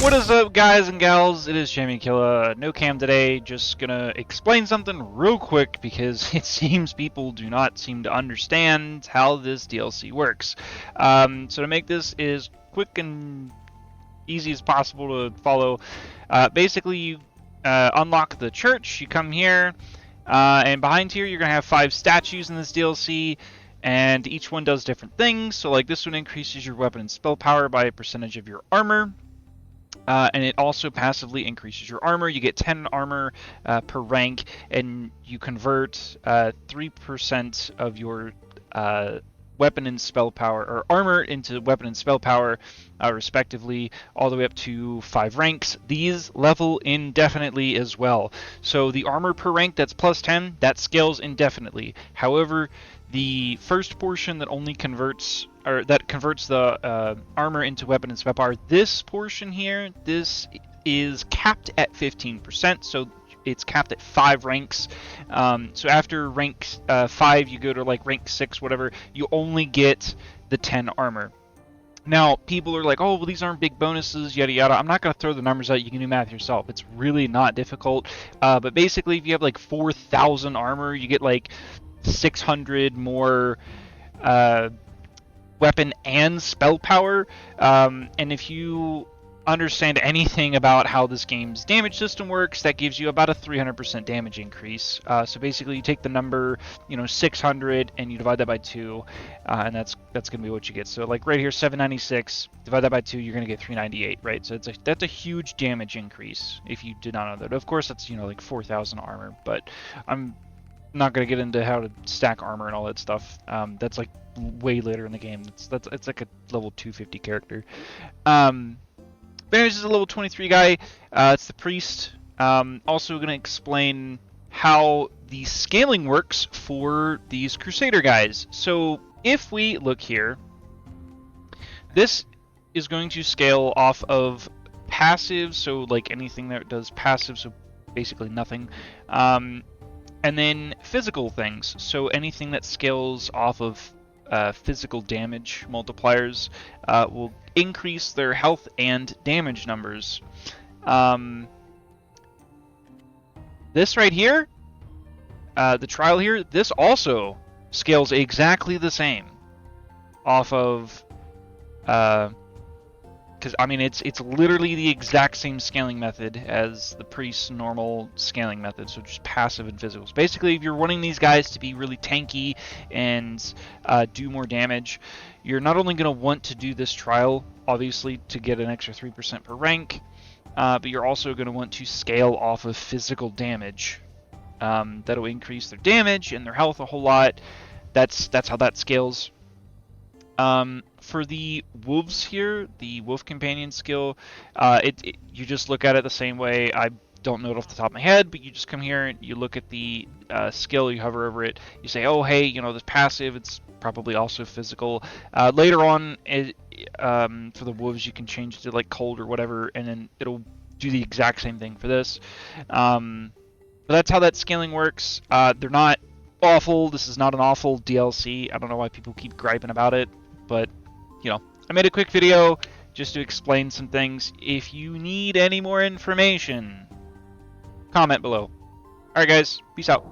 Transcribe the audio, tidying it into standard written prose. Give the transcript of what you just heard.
What is up, guys and gals? It is ChampiOnKilla. No cam today, just gonna explain something real quick because it seems people do not seem to understand how this DLC works. So to make this as quick and easy as possible to follow, basically you unlock the church, you come here, and behind here you're gonna have 5 statues in this DLC, and each one does different things. So like this one increases your weapon and spell power by a percentage of your armor. And it also passively increases your armor. You get 10 armor per rank, and you convert 3% of your weapon and spell power, or armor into weapon and spell power, respectively, all the way up to 5 ranks. These level indefinitely as well. So the armor per rank that's plus 10, that scales indefinitely. However, the first portion that only converts, or that converts the armor into weapon and spell power, this portion here, this is capped at 15%, so it's capped at 5 ranks. So after rank 5, you go to like rank 6, whatever, you only get the 10 armor. Now, people are like, oh, well, these aren't big bonuses, yada yada. I'm not going to throw the numbers out. You can do math yourself. It's really not difficult. But basically, if you have like 4,000 armor, you get like 600 more weapon and spell power. And if you understand anything about how this game's damage system works, that gives you about a 300% damage increase. So basically you take the number, 600, and you divide that by 2, and that's gonna be what you get. So like right here, 796, divide that by 2, you're gonna get 398, right? So that's a huge damage increase if you did not know that. Of course, that's like 4,000 armor, but I'm not gonna get into how to stack armor and all that stuff. That's like way later in the game. It's like a level 250 character. This is a level 23 guy. It's the priest. Also going to explain how the scaling works for these crusader guys. So if we look here, this is going to scale off of passive, so like anything that does passive, so basically nothing. And then physical things, so anything that scales off of physical damage multipliers will increase their health and damage numbers. This right here, the trial here, this also scales exactly the same off of, because I mean it's literally the exact same scaling method as the priest's normal scaling method, so just passive and physicals. Basically, if you're wanting these guys to be really tanky and do more damage, you're not only going to want to do this trial, obviously, to get an extra 3% per rank, but you're also going to want to scale off of physical damage. That'll increase their damage and their health a whole lot. That's how that scales. For the wolves here, the wolf companion skill, you just look at it the same way. I don't know it off the top of my head, but you just come here and you look at the skill, you hover over it, you say, oh hey, this passive, it's probably also physical. Later on, for the wolves, you can change it to like cold or whatever, and then it'll do the exact same thing for this. But that's how that scaling works. They're not awful. This is not an awful DLC. I don't know why people keep griping about it, but I made a quick video just to explain some things. If you need any more information, comment below. Alright guys, peace out.